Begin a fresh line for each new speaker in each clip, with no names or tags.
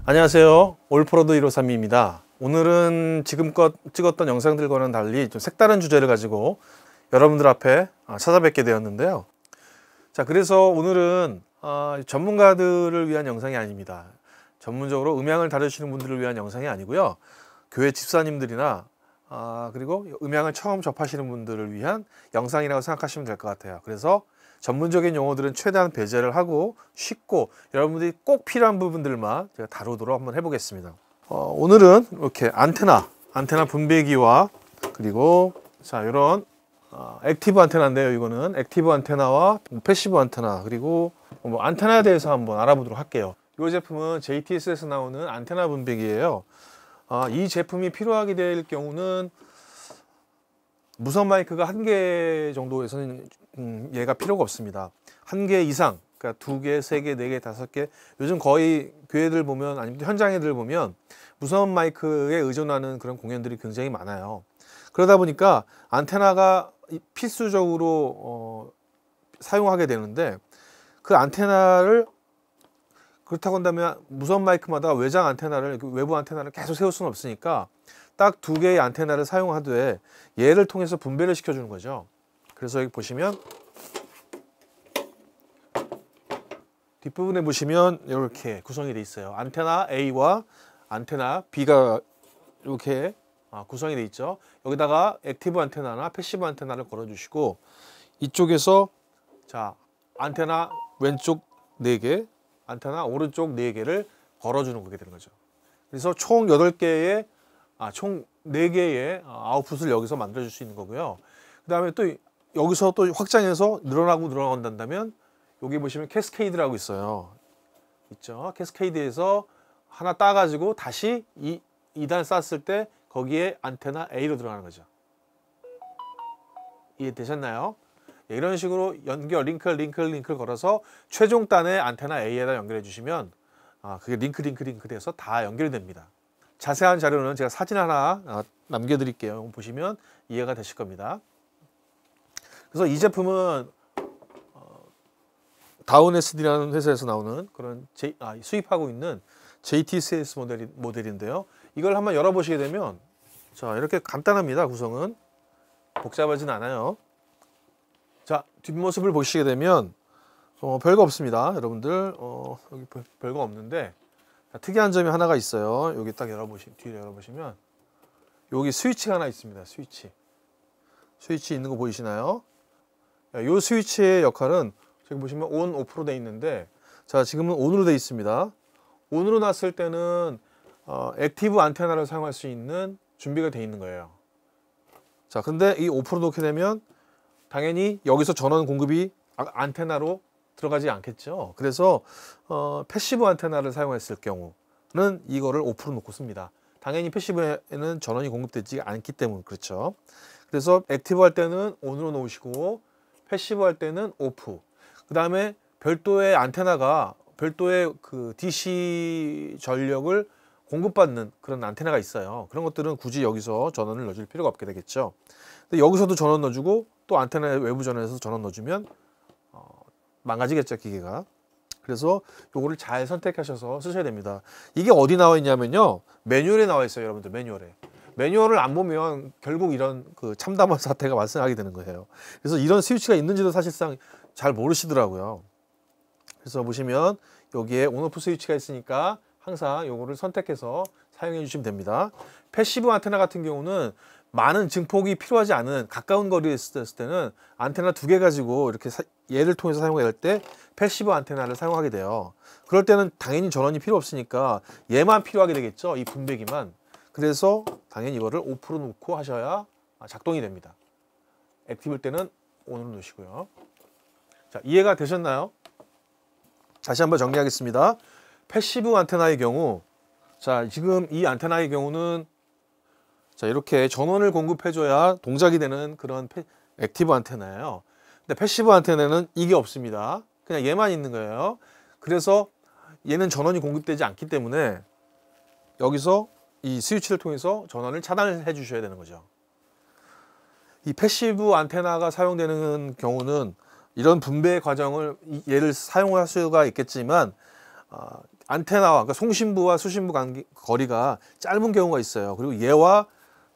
안녕하세요. 올프로드 153입니다. 오늘은 지금껏 찍었던 영상들과는 달리 좀 색다른 주제를 가지고 여러분들 앞에 찾아뵙게 되었는데요. 자, 그래서 오늘은 전문가들을 위한 영상이 아닙니다. 전문적으로 음향을 다루시는 분들을 위한 영상이 아니고요. 교회 집사님들이나 그리고 음향을 처음 접하시는 분들을 위한 영상이라고 생각하시면 될 것 같아요. 그래서 전문적인 용어들은 최대한 배제를 하고 쉽고 여러분들이 꼭 필요한 부분들만 제가 다루도록 한번 해보겠습니다. 오늘은 이렇게 안테나 분배기와 그리고 자 이런 액티브 안테나인데요. 이거는 액티브 안테나와 패시브 안테나 그리고 뭐 안테나에 대해서 한번 알아보도록 할게요. 이 제품은 JTS에서 나오는 안테나 분배기예요. 이 제품이 필요하게 될 경우는 무선 마이크가 1개 정도에서는 얘가 필요가 없습니다. 1개 이상, 그러니까 2개, 3개, 4개, 5개. 요즘 거의 교회들 보면 아니면 현장애들 보면 무선 마이크에 의존하는 그런 공연들이 굉장히 많아요. 그러다 보니까 안테나가 필수적으로 사용하게 되는데 그 안테나를 그렇다고 한다면 무선 마이크마다 외장 안테나를 외부 안테나를 계속 세울 수는 없으니까 딱 2개의 안테나를 사용하되 얘를 통해서 분배를 시켜주는 거죠. 그래서 여기 보시면 뒷부분에 보시면 이렇게 구성이 되어 있어요. 안테나 A와 안테나 B가 이렇게 구성이 되어 있죠. 여기다가 액티브 안테나나 패시브 안테나를 걸어주시고 이쪽에서 자 안테나 왼쪽 4개, 안테나 오른쪽 4개를 걸어주는 거게 되는 거죠. 그래서 총 8개의 총 4개의 아웃풋을 여기서 만들어줄 수 있는 거고요. 그 다음에 또 여기서 또 확장해서 늘어나간다면 여기 보시면 캐스케이드라고 있어요. 있죠. 캐스케이드에서 하나 따가지고 다시 2단 쌌을 때 거기에 안테나 A로 들어가는 거죠. 이해되셨나요? 이런 식으로 링크를 걸어서 최종 단의 안테나 A에다 연결해 주시면 그게 링크 돼서 다 연결이 됩니다. 자세한 자료는 제가 사진 하나 남겨드릴게요. 보시면 이해가 되실 겁니다. 그래서 이 제품은 다운SD라는 회사에서 나오는 그런 수입하고 있는 JTCS 모델인데요. 이걸 한번 열어보시게 되면 자 이렇게 간단합니다. 구성은 복잡하진 않아요. 자 뒷모습을 보시게 되면 별거 없습니다. 여러분들 여기 별거 없는데 특이한 점이 하나가 있어요. 여기 딱 뒤를 열어보시면 여기 스위치가 하나 있습니다. 스위치 있는 거 보이시나요? 이 스위치의 역할은 지금 보시면 온, 오프로 되어 있는데 자 지금은 온으로 되어 있습니다. 온으로 놨을 때는 액티브 안테나를 사용할 수 있는 준비가 되어 있는 거예요. 자 근데 이 오프로 놓게 되면 당연히 여기서 전원 공급이 안테나로 들어가지 않겠죠. 그래서 패시브 안테나를 사용했을 경우는 이거를 오프로 놓고 씁니다. 당연히 패시브에는 전원이 공급되지 않기 때문에 그렇죠. 그래서 액티브 할 때는 온으로 놓으시고 패시브 할 때는 오프. 그 다음에 별도의 안테나가 별도의 그 DC 전력을 공급받는 그런 안테나가 있어요. 그런 것들은 굳이 여기서 전원을 넣어줄 필요가 없게 되겠죠. 근데 여기서도 전원 넣어주고 또 안테나 외부 전원에서 전원 넣어주면 망가지겠죠, 기계가. 그래서 요거를 잘 선택하셔서 쓰셔야 됩니다. 이게 어디 나와 있냐면요. 매뉴얼에 나와 있어요, 여러분들. 매뉴얼을 안 보면 결국 이런 그 참담한 사태가 발생하게 되는 거예요. 그래서 이런 스위치가 있는지도 사실상 잘 모르시더라고요. 그래서 보시면 여기에 온오프 스위치가 있으니까 항상 요거를 선택해서 사용해 주시면 됩니다. 패시브 안테나 같은 경우는 많은 증폭이 필요하지 않은 가까운 거리에 있을 때는 안테나 2개 가지고 이렇게 얘를 통해서 사용할 때 패시브 안테나를 사용하게 돼요. 그럴 때는 당연히 전원이 필요 없으니까 얘만 필요하게 되겠죠. 이 분배기만. 그래서 당연히 이거를 오프로 놓고 하셔야 작동이 됩니다. 액티브일 때는 온으로 놓으시고요. 자, 이해가 되셨나요? 다시 한번 정리하겠습니다. 패시브 안테나의 경우 자 지금 이 안테나의 경우는 자 이렇게 전원을 공급해줘야 동작이 되는 그런 액티브 안테나예요. 근데 패시브 안테나는 이게 없습니다. 그냥 얘만 있는 거예요. 그래서 얘는 전원이 공급되지 않기 때문에 여기서 이 스위치를 통해서 전원을 차단을 해 주셔야 되는 거죠. 이 패시브 안테나가 사용되는 경우는 이런 분배 과정을 얘를 사용할 수가 있겠지만 안테나와 그러니까 송신부와 수신부 거리가 짧은 경우가 있어요. 그리고 얘와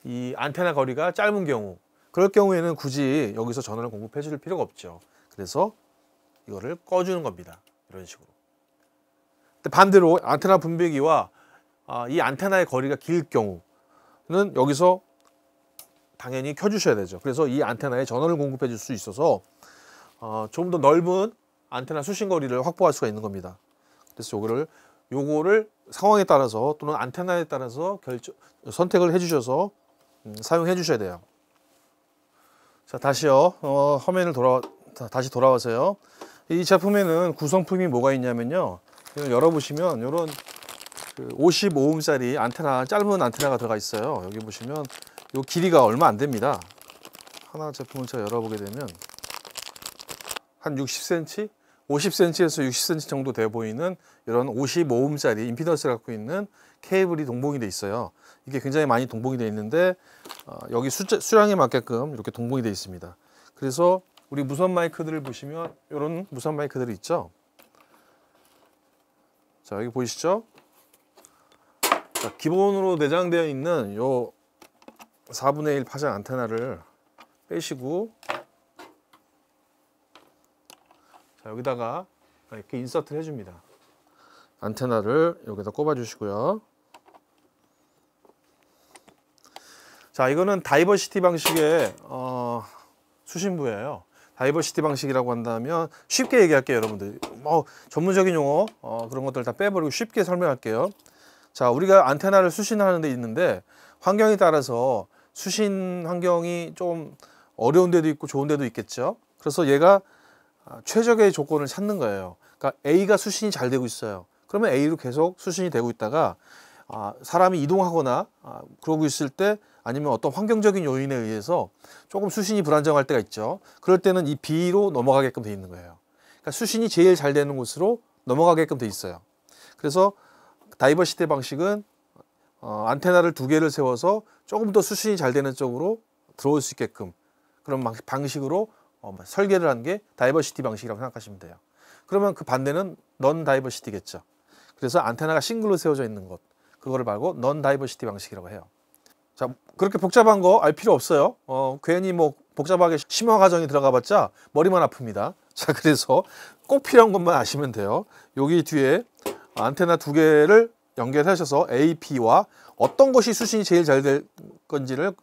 이 안테나 거리가 짧은 경우, 그럴 경우에는 굳이 여기서 전원을 공급해 줄 필요가 없죠. 그래서 이거를 꺼주는 겁니다. 이런 식으로. 근데 반대로 안테나 분배기와 이 안테나의 거리가 길 경우는 여기서 당연히 켜주셔야 되죠. 그래서 이 안테나에 전원을 공급해 줄 수 있어서 좀 더 넓은 안테나 수신 거리를 확보할 수가 있는 겁니다. 그래서 요거를 상황에 따라서 또는 안테나에 따라서 선택을 해주셔서 사용해 주셔야 돼요. 자, 다시요. 화면을 다시 돌아와서요. 이 제품에는 구성품이 뭐가 있냐면요. 이걸 열어보시면 이런 55음짜리 안테나, 짧은 안테나가 들어가 있어요. 여기 보시면 이 길이가 얼마 안 됩니다. 하나 제품을 제가 열어보게 되면 한 60cm? 50cm에서 60cm 정도 돼 보이는 이런 55음짜리 임피던스를 갖고 있는 케이블이 동봉이 돼 있어요. 이게 굉장히 많이 동봉이 돼 있는데 여기 수량에 맞게끔 이렇게 동봉이 돼 있습니다. 그래서 우리 무선 마이크들을 보시면 이런 무선 마이크들이 있죠. 자, 여기 보이시죠? 자, 기본으로 내장되어 있는 요 4분의 1 파장 안테나를 빼시고, 자, 여기다가 이렇게 인서트를 해줍니다. 안테나를 여기다 꼽아 주시고요. 자, 이거는 다이버시티 방식의 수신부예요. 다이버시티 방식이라고 한다면 쉽게 얘기할게요, 여러분들. 전문적인 용어 그런 것들 다 빼버리고 쉽게 설명할게요. 자, 우리가 안테나를 수신하는 데 있는데 환경에 따라서 수신 환경이 좀 어려운 데도 있고 좋은 데도 있겠죠. 그래서 얘가 최적의 조건을 찾는 거예요. 그러니까 A가 수신이 잘 되고 있어요. 그러면 A로 계속 수신이 되고 있다가 사람이 이동하거나 그러고 있을 때, 아니면 어떤 환경적인 요인에 의해서 조금 수신이 불안정할 때가 있죠. 그럴 때는 이 B로 넘어가게끔 돼 있는 거예요. 그러니까 수신이 제일 잘 되는 곳으로 넘어가게끔 돼 있어요. 그래서 다이버시티 방식은 안테나를 2개를 세워서 조금 더 수신이 잘 되는 쪽으로 들어올 수 있게끔 그런 방식으로 설계를 한 게 다이버시티 방식이라고 생각하시면 돼요. 그러면 그 반대는 넌 다이버시티겠죠. 그래서 안테나가 싱글로 세워져 있는 것, 그거를 말고 넌 다이버시티 방식이라고 해요. 자, 그렇게 복잡한 거 알 필요 없어요. 괜히 뭐 복잡하게 심화 과정이 들어가 봤자 머리만 아픕니다. 자, 그래서 꼭 필요한 것만 아시면 돼요. 여기 뒤에 안테나 2개를 연결하셔서 A, B와 어떤 것이 수신이 제일 잘 될 건지를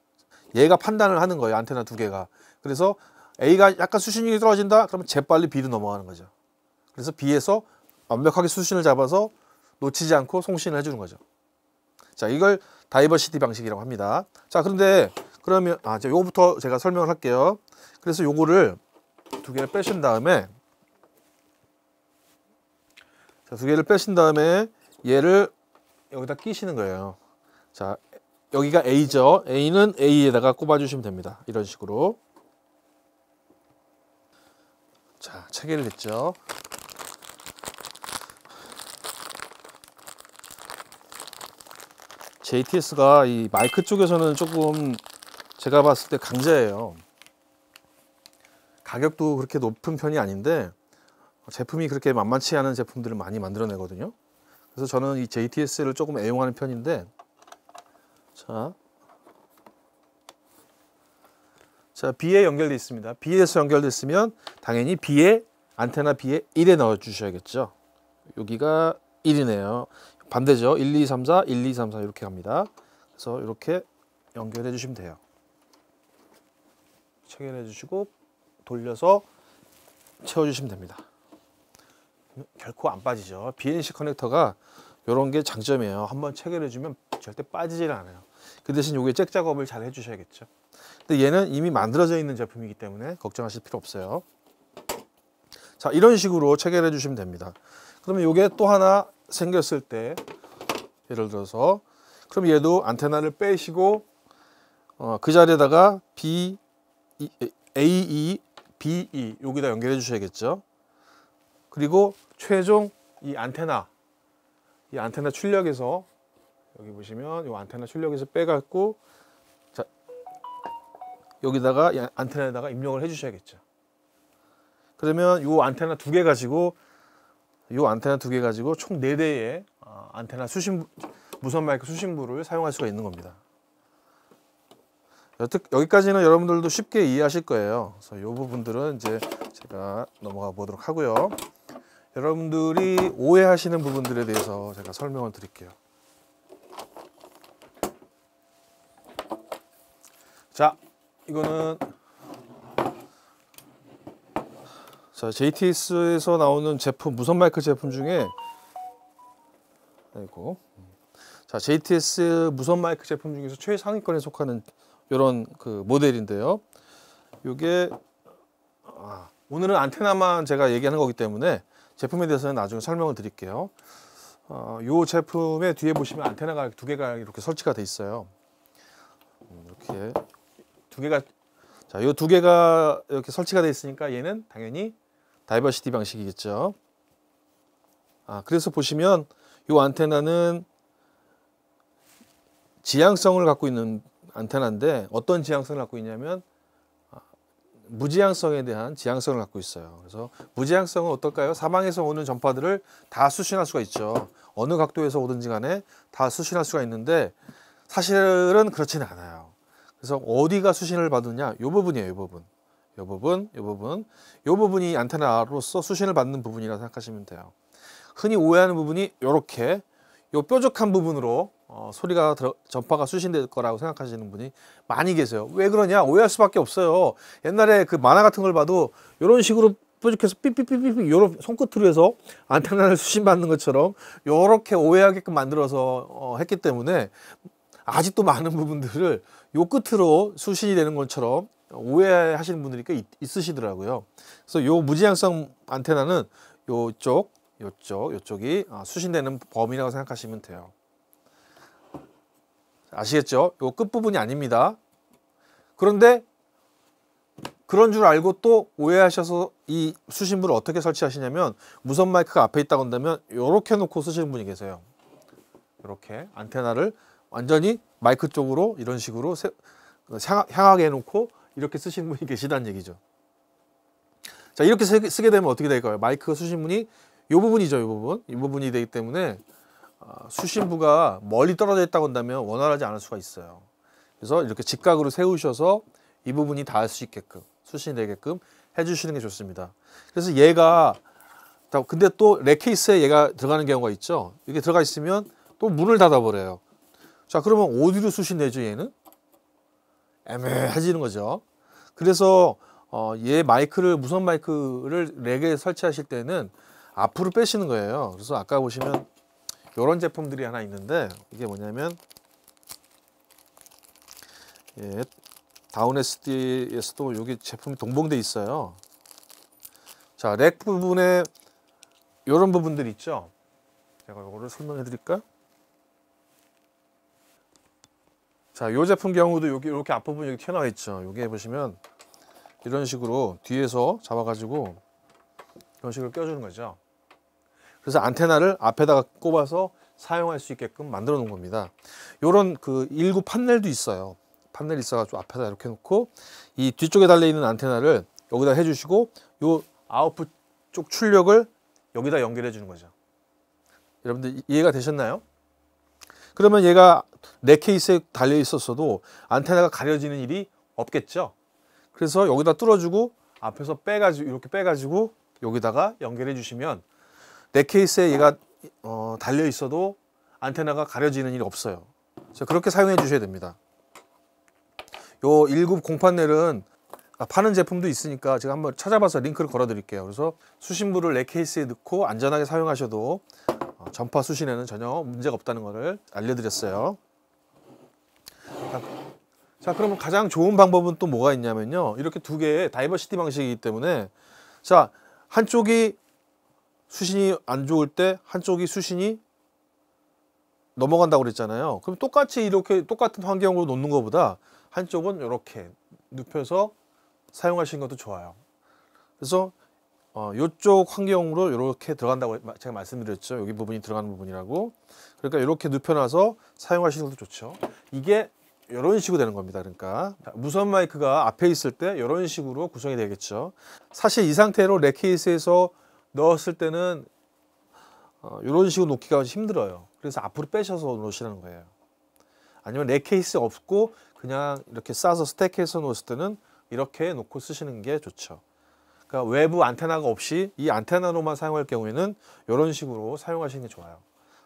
얘가 판단을 하는 거예요. 안테나 2개가. 그래서 A가 약간 수신이 떨어진다? 그러면 재빨리 B로 넘어가는 거죠. 그래서 B에서 완벽하게 수신을 잡아서 놓치지 않고 송신을 해주는 거죠. 자, 이걸 다이버시티 방식이라고 합니다. 자, 그런데 그러면 요거부터 제가 설명을 할게요. 그래서 요거를 2개를 빼신 다음에, 자, 2개를 빼신 다음에 얘를 여기다 끼시는 거예요. 자, 여기가 A죠. A는 A에다가 꼽아주시면 됩니다. 이런 식으로. 자, 체계를 했죠. JTS가 이 마이크 쪽에서는 조금 제가 봤을 때 강자예요. 가격도 그렇게 높은 편이 아닌데 제품이 그렇게 만만치 않은 제품들을 많이 만들어내거든요. 그래서 저는 이 JTS를 조금 애용하는 편인데, 자, B에 연결되어 있습니다. B에서 연결됐으면 당연히 B에 안테나 B에 1에 넣어 주셔야겠죠. 여기가 1이네요. 반대죠. 1, 2, 3, 4, 1, 2, 3, 4 이렇게 갑니다. 그래서 이렇게 연결해 주시면 돼요. 체결해 주시고 돌려서 채워주시면 됩니다. 결코 안 빠지죠. BNC 커넥터가 이런 게 장점이에요. 한번 체결해 주면 절대 빠지질 않아요. 그 대신 이게 잭 작업을 잘 해주셔야겠죠. 근데 얘는 이미 만들어져 있는 제품이기 때문에 걱정하실 필요 없어요. 자, 이런 식으로 체결해 주시면 됩니다. 그러면 이게 또 하나 생겼을 때, 예를 들어서 그럼 얘도 안테나를 빼시고 그 자리에다가 AE, BE 여기다 연결해 주셔야겠죠. 그리고 최종 이 안테나 출력에서, 여기 보시면 이 안테나 출력에서 빼갖고, 자, 여기다가 이 안테나에다가 입력을 해 주셔야겠죠. 그러면 이 안테나 2개 가지고 이 안테나 두 개 가지고 총 4대의 안테나 무선 마이크 수신부를 사용할 수가 있는 겁니다. 여기까지는 여러분들도 쉽게 이해하실 거예요. 그래서 이 부분들은 이제 제가 넘어가 보도록 하고요. 여러분들이 오해하시는 부분들에 대해서 제가 설명을 드릴게요. 자, 이거는 JTS에서 나오는 제품, 무선 마이크 제품 중에 JTS 무선 마이크 제품 중에서 최상위권에 속하는 이런 그 모델인데요. 이게 오늘은 안테나만 제가 얘기하는 거기 때문에 제품에 대해서는 나중에 설명을 드릴게요. 이 제품의 뒤에 보시면 안테나가 2개가 이렇게 설치가 돼 있어요. 이렇게 2개가, 자, 이 2개가 이렇게 설치가 돼 있으니까 얘는 당연히 다이버시티 방식이겠죠. 그래서 보시면 이 안테나는 지향성을 갖고 있는 안테나인데, 어떤 지향성을 갖고 있냐면 무지향성에 대한 지향성을 갖고 있어요. 그래서 무지향성은 어떨까요? 사방에서 오는 전파들을 다 수신할 수가 있죠. 어느 각도에서 오든지 간에 다 수신할 수가 있는데 사실은 그렇지는 않아요. 그래서 어디가 수신을 받느냐? 이 부분이에요. 이 부분이 안테나로서 수신을 받는 부분이라고 생각하시면 돼요. 흔히 오해하는 부분이 이렇게 이 뾰족한 부분으로 전파가 수신될 거라고 생각하시는 분이 많이 계세요. 왜 그러냐? 오해할 수밖에 없어요. 옛날에 그 만화 같은 걸 봐도 이런 식으로 뾰족해서 삐삐삐삐 이런 손끝으로 해서 안테나를 수신받는 것처럼 이렇게 오해하게끔 만들어서 했기 때문에 아직도 많은 부분들을 요 끝으로 수신이 되는 것처럼 오해하시는 분들이 꽤 있으시더라고요. 그래서 요 무지향성 안테나는 요쪽이 수신되는 범위라고 생각하시면 돼요. 아시겠죠? 요 끝부분이 아닙니다. 그런데 그런 줄 알고 또 오해하셔서 이 수신부를 어떻게 설치하시냐면, 무선 마이크가 앞에 있다고 한다면 이렇게 놓고 쓰시는 분이 계세요. 이렇게 안테나를 완전히 마이크 쪽으로 이런 식으로 향하게 해놓고 이렇게 쓰시는 분이 계시다는 얘기죠. 자, 이렇게 쓰게 되면 어떻게 될까요? 마이크 수신문이 이 부분이죠. 이 부분이 되기 때문에 수신부가 멀리 떨어져 있다고 한다면 원활하지 않을 수가 있어요. 그래서 이렇게 직각으로 세우셔서 이 부분이 닿을 수 있게끔, 수신이 되게끔 해주시는 게 좋습니다. 그래서 근데 또 렉 케이스에 얘가 들어가는 경우가 있죠. 이게 들어가 있으면 또 문을 닫아버려요. 자, 그러면 어디로 수신되죠, 얘는? 애매해지는 거죠. 그래서 얘 무선 마이크를 렉에 설치하실 때는 앞으로 빼시는 거예요. 그래서 아까 보시면 이런 제품들이 하나 있는데, 이게 뭐냐면 다운 SD에서도 여기 제품이 동봉돼 있어요. 자, 렉 부분에 이런 부분들이 있죠. 제가 이거를 설명해 드릴까요? 자, 이 제품 경우도 여기 이렇게 앞부분 여기 튀어나와 있죠. 여기 보시면 이런 식으로 뒤에서 잡아가지고 이런 식으로 껴주는 거죠. 그래서 안테나를 앞에다가 꼽아서 사용할 수 있게끔 만들어 놓은 겁니다. 요런 일구 판넬도 있어요. 판넬이 있어가지고 앞에다 이렇게 놓고 이 뒤쪽에 달려있는 안테나를 여기다 해주시고 요 아웃풋 쪽 출력을 여기다 연결해 주는 거죠. 여러분들 이해가 되셨나요? 그러면 얘가 내 케이스에 달려 있었어도 안테나가 가려지는 일이 없겠죠. 그래서 여기다 뚫어주고 앞에서 이렇게 빼가지고 여기다가 연결해 주시면 내 케이스에 얘가 달려 있어도 안테나가 가려지는 일이 없어요. 그래서 그렇게 사용해 주셔야 됩니다. 요 1급 공판넬은 파는 제품도 있으니까 제가 한번 찾아봐서 링크를 걸어 드릴게요. 그래서 수신부를 내 케이스에 넣고 안전하게 사용하셔도 전파 수신에는 전혀 문제가 없다는 것을 알려드렸어요. 자, 그러면 가장 좋은 방법은 또 뭐가 있냐면요, 이렇게 2개의 다이버시티 방식이기 때문에, 자, 한쪽이 수신이 안 좋을 때 한쪽이 수신이 넘어간다고 그랬잖아요. 그럼 똑같이 이렇게 똑같은 환경으로 놓는 것보다 한쪽은 이렇게 눕혀서 사용하시는 것도 좋아요. 그래서 이쪽 환경으로 이렇게 들어간다고 제가 말씀드렸죠. 여기 부분이 들어가는 부분이라고. 그러니까 이렇게 눕혀놔서 사용하시는 것도 좋죠. 이게 이런 식으로 되는 겁니다. 그러니까 무선 마이크가 앞에 있을 때 이런 식으로 구성이 되겠죠. 사실 이 상태로 렉 케이스에서 넣었을 때는 이런 식으로 놓기가 힘들어요. 그래서 앞으로 빼셔서 놓으시라는 거예요. 아니면 렉 케이스 없고 그냥 이렇게 싸서 스택해서 놓았을 때는 이렇게 놓고 쓰시는 게 좋죠. 그러니까 외부 안테나가 없이 이 안테나로만 사용할 경우에는 이런 식으로 사용하시는 게 좋아요.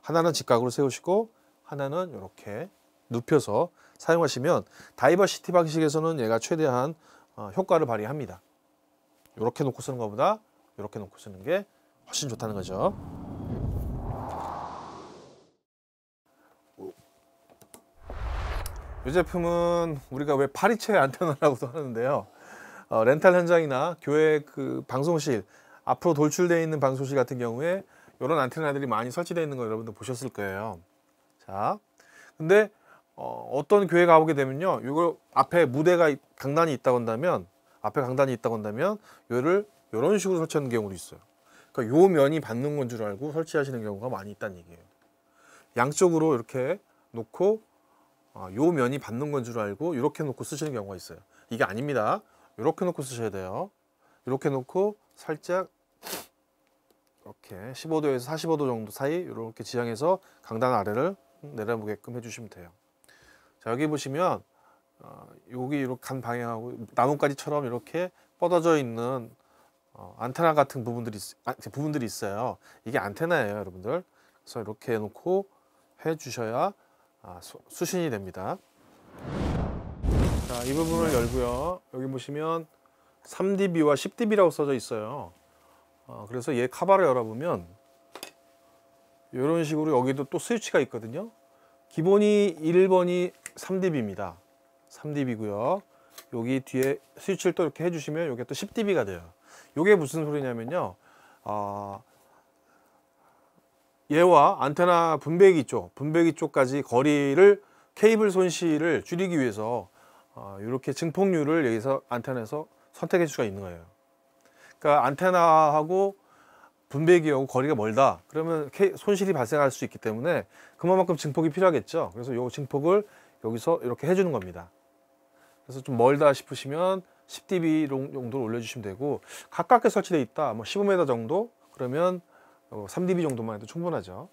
하나는 직각으로 세우시고 하나는 이렇게 눕혀서 사용하시면 다이버시티 방식에서는 얘가 최대한 효과를 발휘합니다. 이렇게 놓고 쓰는 것보다 이렇게 놓고 쓰는 게 훨씬 좋다는 거죠. 이 제품은 우리가 왜 파리채 안테나라고도 하는데요. 렌탈 현장이나 교회 그 방송실 앞으로 돌출되어 있는 방송실 같은 경우에 이런 안테나들이 많이 설치되어 있는 거 여러분들 보셨을 거예요. 자, 근데 어떤 교회 가보게 되면요, 이거 앞에 무대가 강단이 있다고 한다면, 앞에 강단이 있다고 한다면 요를 이런 식으로 설치하는 경우도 있어요. 그러니까 요 면이 받는 건 줄 알고 설치하시는 경우가 많이 있다는 얘기예요. 양쪽으로 이렇게 놓고 요 면이 받는 건 줄 알고 이렇게 놓고 쓰시는 경우가 있어요. 이게 아닙니다. 이렇게 놓고 쓰셔야 돼요. 이렇게 놓고 살짝 이렇게 15도에서 45도 정도 사이 이렇게 지향해서 강단 아래를 내려보게끔 해주시면 돼요. 자, 여기 보시면 여기 이렇게 간 방향하고 나뭇가지처럼 이렇게 뻗어져 있는 안테나 같은 부분들이 있어요. 이게 안테나예요, 여러분들. 그래서 이렇게 해놓고 해주셔야 수신이 됩니다. 자, 이 부분을 열고요. 여기 보시면 3dB와 10dB라고 써져 있어요. 그래서 얘 카바를 열어보면 이런 식으로 여기도 또 스위치가 있거든요. 기본이 1번이 3dB입니다. 3dB고요. 여기 뒤에 스위치를 또 이렇게 해주시면 이게 또 10dB가 돼요. 이게 무슨 소리냐면요. 얘와 안테나 분배기 쪽까지 거리를 케이블 손실을 줄이기 위해서 이렇게 증폭률을 여기서 안테나에서 선택해 줄 수가 있는 거예요. 그러니까 안테나하고 분배기하고 거리가 멀다. 그러면 손실이 발생할 수 있기 때문에 그만큼 증폭이 필요하겠죠. 그래서 이 증폭을 여기서 이렇게 해주는 겁니다. 그래서 좀 멀다 싶으시면 10dB 정도로 올려주시면 되고, 가깝게 설치되어 있다, 뭐 15m 정도, 그러면 3dB 정도만 해도 충분하죠.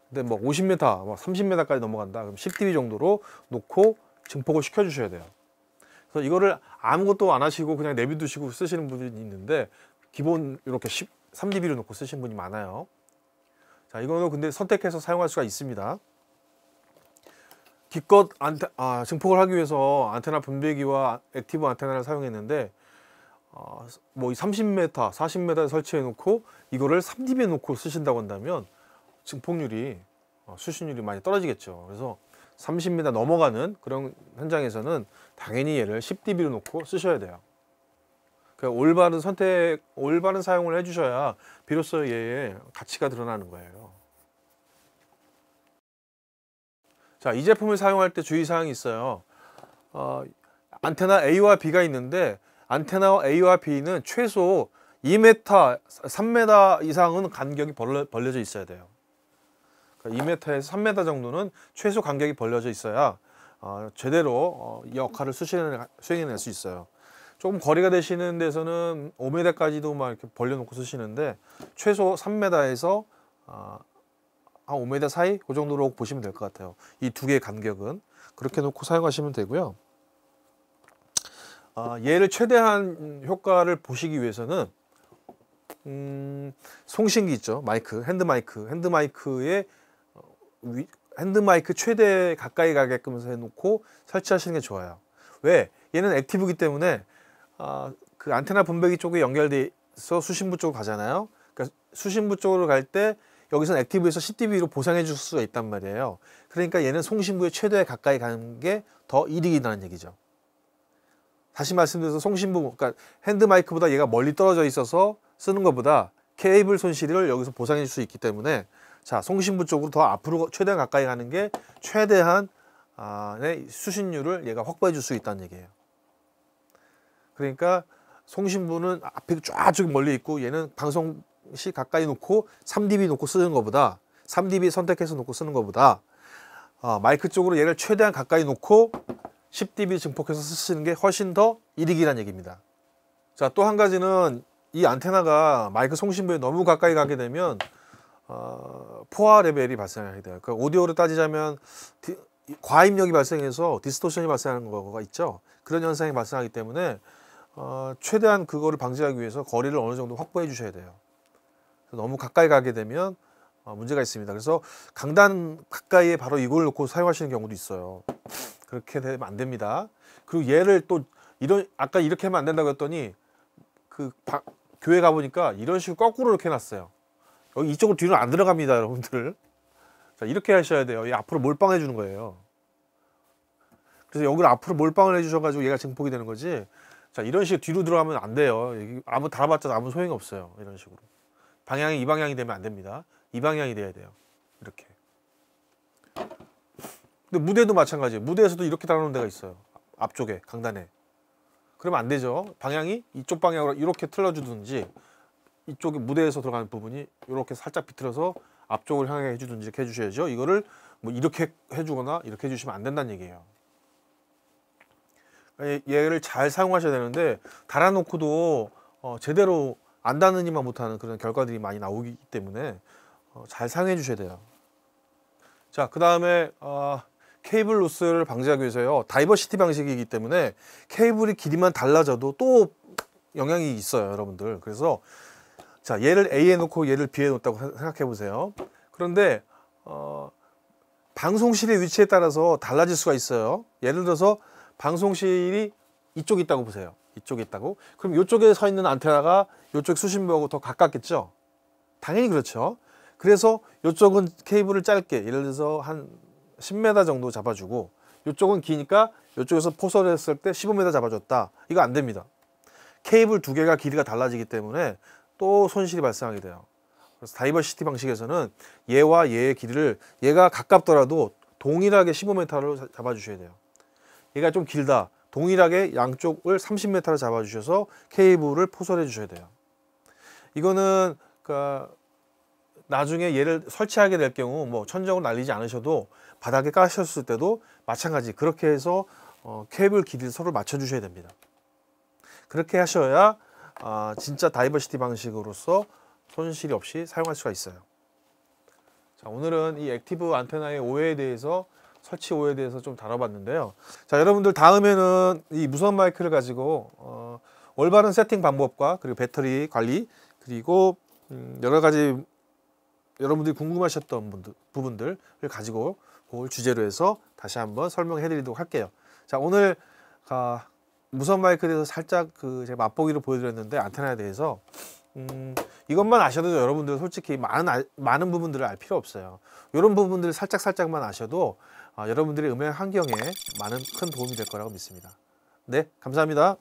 근데 뭐 50m, 뭐 30m까지 넘어간다, 그럼 10dB 정도로 놓고 증폭을 시켜주셔야 돼요. 그래서 이거를 아무것도 안 하시고 그냥 내비두시고 쓰시는 분들이 있는데, 기본 이렇게 3dB로 놓고 쓰시는 분이 많아요. 자, 이거는 근데 선택해서 사용할 수가 있습니다. 기껏 증폭을 하기 위해서 안테나 분배기와 액티브 안테나를 사용했는데 뭐 30m, 40m에 설치해 놓고 이거를 3dB에 놓고 쓰신다고 한다면 증폭률이 수신율이 많이 떨어지겠죠. 그래서 30m 넘어가는 그런 현장에서는 당연히 얘를 10dB로 놓고 쓰셔야 돼요. 그러니까 올바른 선택, 올바른 사용을 해주셔야 비로소 얘의 가치가 드러나는 거예요. 자, 이 제품을 사용할 때 주의사항이 있어요. 안테나 A와 B가 있는데 안테나 A와 B는 최소 2m, 3m 이상은 간격이 벌려져 있어야 돼요. 그러니까 2m에서 3m 정도는 최소 간격이 벌려져 있어야 제대로 이 역할을 수행해낼 수 있어요. 조금 거리가 되시는 데서는 5m까지도 막 이렇게 벌려놓고 쓰시는데 최소 3m에서 한 5m 사이 그 정도로 보시면 될 것 같아요. 이 두 개의 간격은 그렇게 놓고 사용하시면 되고요. 얘를 최대한 효과를 보시기 위해서는 송신기 있죠, 마이크, 핸드마이크에 핸드마이크 최대 가까이 가게끔 해놓고 설치하시는 게 좋아요. 왜? 얘는 액티브이기 때문에 그 안테나 분배기 쪽에 연결돼서 수신부 쪽으로 가잖아요. 그러니까 수신부 쪽으로 갈 때 여기서는 액티브에서 10dB로 보상해 줄 수가 있단 말이에요. 그러니까 얘는 송신부에 최대에 가까이 가는 게 더 이득이라는 얘기죠. 다시 말씀드려서 송신부, 그러니까 핸드마이크보다 얘가 멀리 떨어져 있어서 쓰는 것보다 케이블 손실을 여기서 보상해 줄 수 있기 때문에, 자, 송신부 쪽으로 더 앞으로 최대한 가까이 가는 게 최대한 수신율을 얘가 확보해 줄 수 있다는 얘기예요. 그러니까 송신부는 앞에 쫙 멀리 있고 얘는 방송시 가까이 놓고 3dB 놓고 쓰는 것보다, 3dB 선택해서 놓고 쓰는 것보다 마이크 쪽으로 얘를 최대한 가까이 놓고 10dB 증폭해서 쓰시는 게 훨씬 더 이득이라는 얘기입니다. 자, 또 한 가지는 이 안테나가 마이크 송신부에 너무 가까이 가게 되면 포화 레벨이 발생하게 돼요. 그러니까 오디오로 따지자면 과입력이 발생해서 디스토션이 발생하는 거가 있죠. 그런 현상이 발생하기 때문에 최대한 그거를 방지하기 위해서 거리를 어느 정도 확보해 주셔야 돼요. 너무 가까이 가게 되면 문제가 있습니다. 그래서 강단 가까이에 바로 이걸 놓고 사용하시는 경우도 있어요. 그렇게 되면 안 됩니다. 그리고 얘를 또 아까 이렇게 하면 안 된다고 했더니 교회 가보니까 이런 식으로 거꾸로 이렇게 해놨어요. 여기 이쪽으로 뒤로 안 들어갑니다, 여러분들. 자, 이렇게 하셔야 돼요. 앞으로 몰빵해 주는 거예요. 그래서 여기를 앞으로 몰빵을 해주셔가지고 얘가 증폭이 되는 거지. 자, 이런 식으로 뒤로 들어가면 안 돼요. 아무 달아봤자 아무 소용이 없어요. 이런 식으로. 방향이 이 방향이 되면 안 됩니다. 이 방향이 돼야 돼요. 이렇게. 근데 무대도 마찬가지예요. 무대에서도 이렇게 달아놓은 데가 있어요. 앞쪽에, 강단에. 그러면 안 되죠. 방향이 이쪽 방향으로 이렇게 틀어주든지 이쪽에 무대에서 들어가는 부분이 이렇게 살짝 비틀어서 앞쪽을 향해 해주든지 이렇게 해주셔야죠. 이거를 뭐 이렇게 해주거나 이렇게 해주시면 안 된다는 얘기예요. 얘를 잘 사용하셔야 되는데 달아놓고도 제대로 안 닿느니만 못하는 그런 결과들이 많이 나오기 때문에 잘 사용해 주셔야 돼요. 자, 그 다음에 케이블 로스를 방지하기 위해서요. 다이버시티 방식이기 때문에 케이블의 길이만 달라져도 또 영향이 있어요, 여러분들. 그래서 자, 얘를 A에 놓고 얘를 B에 놓았다고 생각해 보세요. 그런데 방송실의 위치에 따라서 달라질 수가 있어요. 예를 들어서 방송실이 이쪽에 있다고 보세요. 이쪽에 있다고. 그럼 이쪽에 서 있는 안테나가 이쪽 수신부하고 더 가깝겠죠? 당연히 그렇죠. 그래서 이쪽은 케이블을 짧게, 예를 들어서 한 10m 정도 잡아주고 이쪽은 기니까 이쪽에서 포설을 했을 때 15m 잡아줬다. 이거 안 됩니다. 케이블 두 개가 길이가 달라지기 때문에 또 손실이 발생하게 돼요. 그래서 다이버시티 방식에서는 얘와 얘의 길이를 얘가 가깝더라도 동일하게 15m로 잡아주셔야 돼요. 얘가 좀 길다. 동일하게 양쪽을 30m로 잡아주셔서 케이블을 포설해 주셔야 돼요. 이거는 나중에 얘를 설치하게 될 경우 뭐 천정을 날리지 않으셔도 바닥에 까셨을 때도 마찬가지 그렇게 해서 케이블 길이를 서로 맞춰 주셔야 됩니다. 그렇게 하셔야 진짜 다이버시티 방식으로서 손실이 없이 사용할 수가 있어요. 자, 오늘은 이 액티브 안테나의 오해에 대해서 설치 오해에 대해서 좀 다뤄봤는데요. 자, 여러분들 다음에는 이 무선 마이크를 가지고 올바른 세팅 방법과 그리고 배터리 관리 그리고 여러 가지 여러분들이 궁금하셨던 부분들을 가지고 그걸 주제로 해서 다시 한번 설명해 드리도록 할게요. 자, 오늘 무선 마이크에 대해서 살짝 제가 맛보기로 보여드렸는데 안테나에 대해서 이것만 아셔도 여러분들 솔직히 많은 부분들을 알 필요 없어요. 이런 부분들을 살짝만 아셔도 여러분들의 음향 환경에 큰 도움이 될 거라고 믿습니다. 네, 감사합니다.